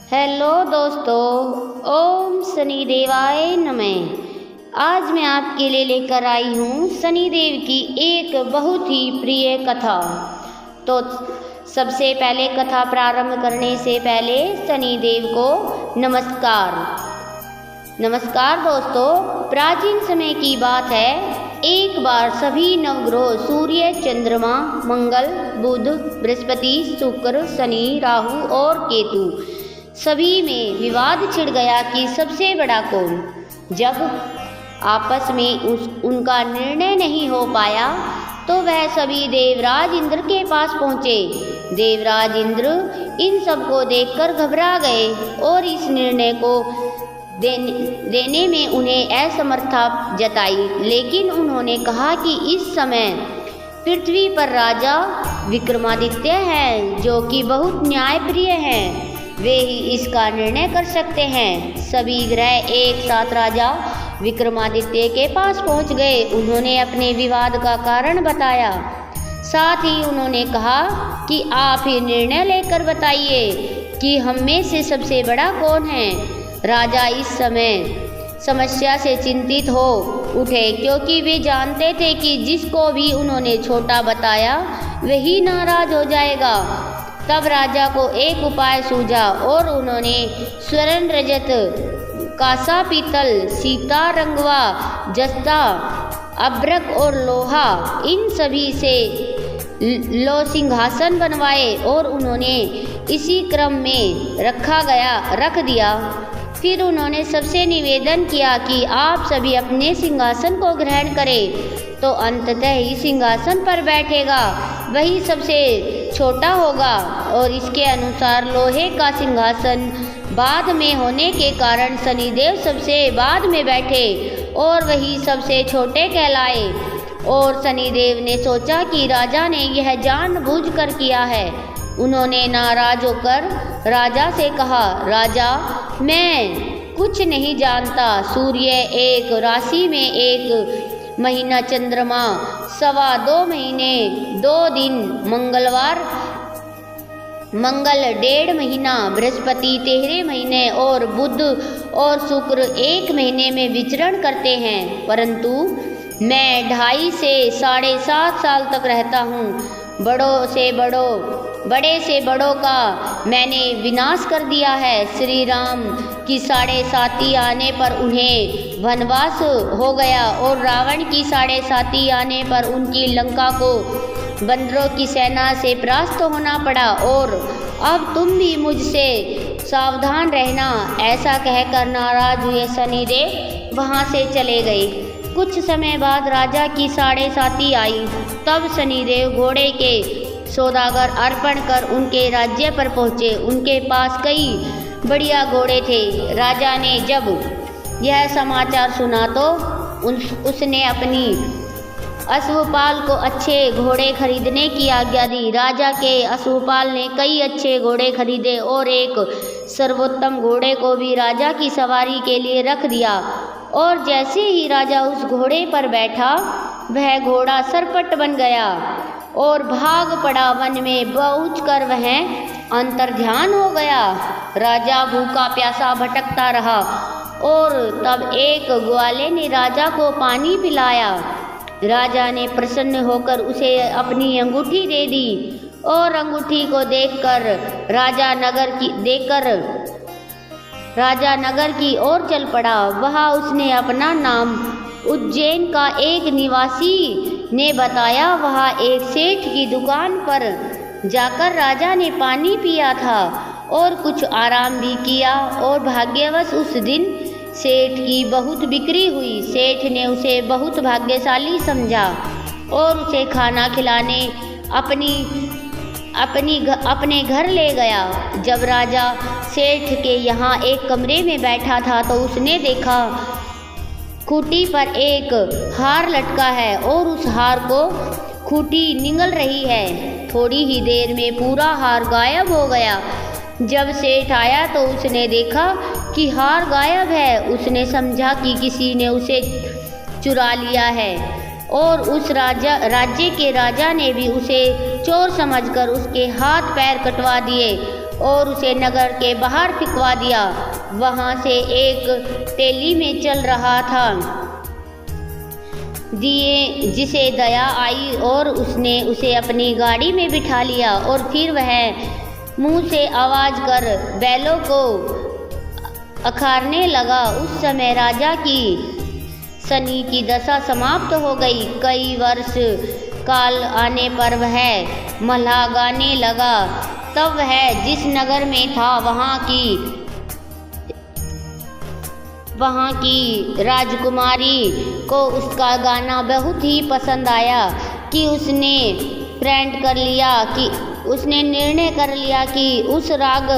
Hello दोस्तों, ओम शनिदेवाय नमः। आज मैं आपके लिए लेकर आई हूँ शनिदेव की एक बहुत ही प्रिय कथा। तो सबसे पहले कथा प्रारंभ करने से पहले शनिदेव को नमस्कार। नमस्कार दोस्तों, प्राचीन समय की बात है। एक बार सभी नवग्रह सूर्य, चंद्रमा, मंगल, बुध, बृहस्पति, शुक्र, शनि, राहु और केतु सभी में विवाद छिड़ गया कि सबसे बड़ा कौन। जब आपस में उनका निर्णय नहीं हो पाया तो वह सभी देवराज इंद्र के पास पहुँचे। देवराज इंद्र इन सबको देखकर घबरा गए और इस निर्णय को देने में उन्हें असमर्थता जताई। लेकिन उन्होंने कहा कि इस समय पृथ्वी पर राजा विक्रमादित्य हैं, जो कि बहुत न्यायप्रिय हैं। वे ही इसका निर्णय कर सकते हैं। सभी ग्रह एक साथ राजा विक्रमादित्य के पास पहुंच गए। उन्होंने अपने विवाद का कारण बताया। साथ ही उन्होंने कहा कि आप ही निर्णय लेकर बताइए कि हम में से सबसे बड़ा कौन है। राजा इस समय समस्या से चिंतित हो उठे, क्योंकि वे जानते थे कि जिसको भी उन्होंने छोटा बताया वही नाराज हो जाएगा। तब राजा को एक उपाय सूझा और उन्होंने स्वर्ण, रजत, कांसा, पीतल, सीता, रंगवा, जस्ता, अभ्रक और लोहा, इन सभी से सिंहासन बनवाए और उन्होंने इसी क्रम में रख दिया। फिर उन्होंने सबसे निवेदन किया कि आप सभी अपने सिंहासन को ग्रहण करें, तो अंततः ही सिंहासन पर बैठेगा वही सबसे छोटा होगा। और इसके अनुसार लोहे का सिंहासन बाद में होने के कारण शनिदेव सबसे बाद में बैठे और वही सबसे छोटे कहलाए। और शनिदेव ने सोचा कि राजा ने यह जानबूझकर किया है। उन्होंने नाराज होकर राजा से कहा, राजा, मैं कुछ नहीं जानता। सूर्य एक राशि में एक महीना, चंद्रमा 2.25 महीने 2 दिन, मंगल 1.5 महीना, बृहस्पति 13 महीने और बुध और शुक्र 1 महीने में विचरण करते हैं। परंतु मैं 2.5 से 7.5 साल तक रहता हूँ। बड़े से बड़ों का मैंने विनाश कर दिया है। श्री राम की 7.5 आने पर उन्हें वनवास हो गया और रावण की 7.5 आने पर उनकी लंका को बंदरों की सेना से परास्त होना पड़ा। और अब तुम भी मुझसे सावधान रहना। ऐसा कहकर नाराज हुए शनिदेव वहाँ से चले गए। कुछ समय बाद राजा की 7.5 आई। तब शनिदेव घोड़े के सौदागर अर्पण कर उनके राज्य पर पहुँचे। उनके पास कई बढ़िया घोड़े थे। राजा ने जब यह समाचार सुना तो उसने अपनी अश्वपाल को अच्छे घोड़े खरीदने की आज्ञा दी। राजा के अश्वपाल ने कई अच्छे घोड़े खरीदे और एक सर्वोत्तम घोड़े को भी राजा की सवारी के लिए रख दिया। और जैसे ही राजा उस घोड़े पर बैठा, वह घोड़ा सरपट बन गया और भाग पड़ा। वन में पहुंचकर वह अंतर्ध्यान हो गया। राजा भूखा प्यासा भटकता रहा और तब एक ग्वाले ने राजा को पानी पिलाया। राजा ने प्रसन्न होकर उसे अपनी अंगूठी दे दी और अंगूठी को देखकर राजा नगर की ओर चल पड़ा। वहाँ उसने अपना नाम उज्जैन का एक निवासी ने बताया। वहाँ एक सेठ की दुकान पर जाकर राजा ने पानी पिया था और कुछ आराम भी किया। और भाग्यवश उस दिन सेठ की बहुत बिक्री हुई। सेठ ने उसे बहुत भाग्यशाली समझा और उसे खाना खिलाने अपने घर ले गया। जब राजा सेठ के यहाँ एक कमरे में बैठा था तो उसने देखा खूंटी पर एक हार लटका है और उस हार को खूंटी निगल रही है। थोड़ी ही देर में पूरा हार गायब हो गया। जब सेठ आया तो उसने देखा कि हार गायब है। उसने समझा कि किसी ने उसे चुरा लिया है और उस राज्य के राजा ने भी उसे चोर समझकर उसके हाथ पैर कटवा दिए और उसे नगर के बाहर फिकवा दिया। वहाँ से एक तेली में चल रहा था जिसे दया आई और उसने उसे अपनी गाड़ी में बिठा लिया और फिर वह मुंह से आवाज़ कर बैलों को अखारने लगा। उस समय राजा की शनि की दशा समाप्त हो गई। कई वर्ष काल आने पर वह मल्लाह गाने लगा। तब वह जिस नगर में था वहाँ की राजकुमारी को उसका गाना बहुत ही पसंद आया कि उसने निर्णय कर लिया कि उस राग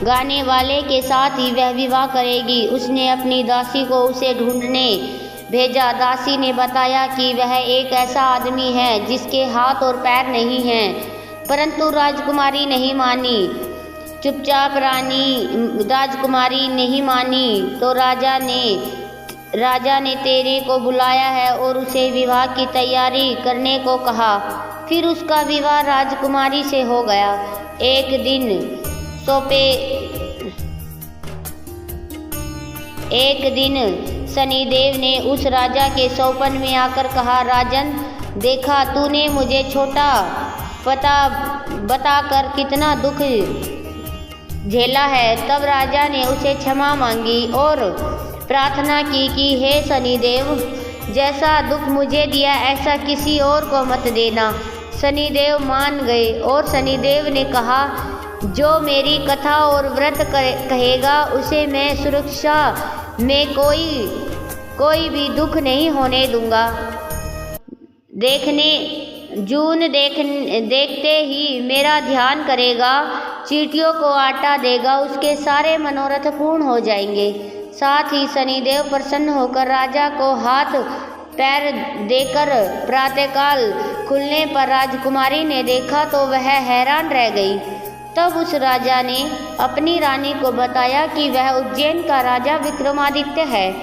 गाने वाले के साथ ही वह विवाह करेगी। उसने अपनी दासी को उसे ढूंढने भेजा। दासी ने बताया कि वह एक ऐसा आदमी है जिसके हाथ और पैर नहीं हैं, परंतु राजकुमारी नहीं मानी। चुपचाप राजकुमारी नहीं मानी तो राजा ने तेरे को बुलाया है और उसे विवाह की तैयारी करने को कहा। फिर उसका विवाह राजकुमारी से हो गया। एक दिन शनिदेव ने उस राजा के सौपन में आकर कहा, राजन, देखा तूने मुझे छोटा बताकर कितना दुख झेला है। तब राजा ने उसे क्षमा मांगी और प्रार्थना की कि हे शनिदेव, जैसा दुख मुझे दिया ऐसा किसी और को मत देना। शनिदेव मान गए और शनिदेव ने कहा, जो मेरी कथा और व्रत कहेगा उसे मैं सुरक्षा में कोई भी दुख नहीं होने दूंगा। देखते ही मेरा ध्यान करेगा, चींटियों को आटा देगा, उसके सारे मनोरथ पूर्ण हो जाएंगे। साथ ही शनिदेव प्रसन्न होकर राजा को हाथ पैर देकर प्रातःकाल खुलने पर राजकुमारी ने देखा तो वह हैरान रह गई। तब उस राजा ने अपनी रानी को बताया कि वह उज्जैन का राजा विक्रमादित्य है।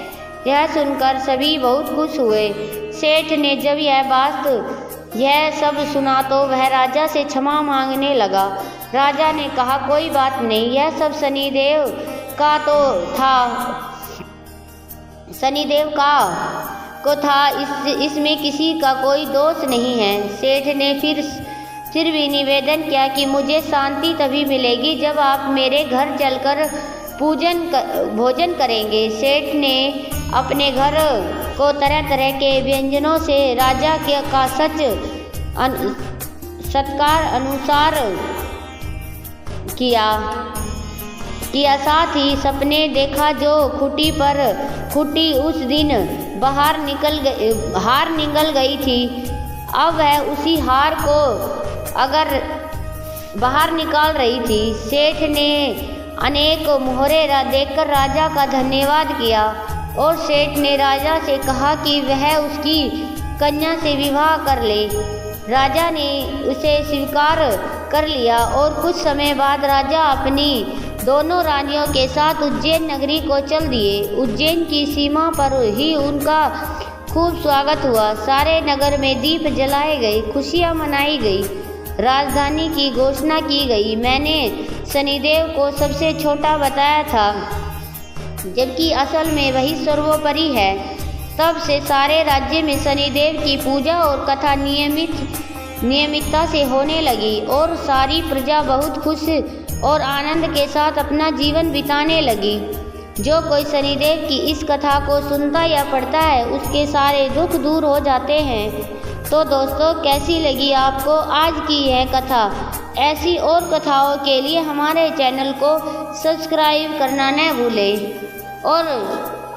यह सुनकर सभी बहुत खुश हुए। सेठ ने जब यह सब सुना तो वह राजा से क्षमा मांगने लगा। राजा ने कहा, कोई बात नहीं, यह सब शनिदेव को था, इसमें किसी का कोई दोष नहीं है। सेठ ने फिर भी निवेदन किया कि मुझे शांति तभी मिलेगी जब आप मेरे घर चलकर भोजन करेंगे। सेठ ने अपने घर को तरह तरह के व्यंजनों से राजा का सत्कार अनुसार किया। साथ ही सपने देखा जो खुटी उस दिन हार निकल गई थी। अब वह उसी हार को अगर बाहर निकाल रही थी। सेठ ने अनेक मोहरे देखकर राजा का धन्यवाद किया और सेठ ने राजा से कहा कि वह उसकी कन्या से विवाह कर ले। राजा ने उसे स्वीकार कर लिया और कुछ समय बाद राजा अपनी दोनों रानियों के साथ उज्जैन नगरी को चल दिए। उज्जैन की सीमा पर ही उनका खूब स्वागत हुआ। सारे नगर में दीप जलाए गए, खुशियाँ मनाई गई, राजधानी की घोषणा की गई। मैंने शनिदेव को सबसे छोटा बताया था, जबकि असल में वही सर्वोपरि है। तब से सारे राज्य में शनिदेव की पूजा और कथा नियमितता से होने लगी और सारी प्रजा बहुत खुश और आनंद के साथ अपना जीवन बिताने लगी। जो कोई शनिदेव की इस कथा को सुनता या पढ़ता है उसके सारे दुख दूर हो जाते हैं। तो दोस्तों, कैसी लगी आपको आज की यह कथा? ऐसी और कथाओं के लिए हमारे चैनल को सब्सक्राइब करना न भूलें। और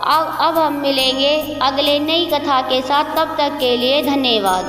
अब हम मिलेंगे अगले नई कथा के साथ। तब तक के लिए धन्यवाद।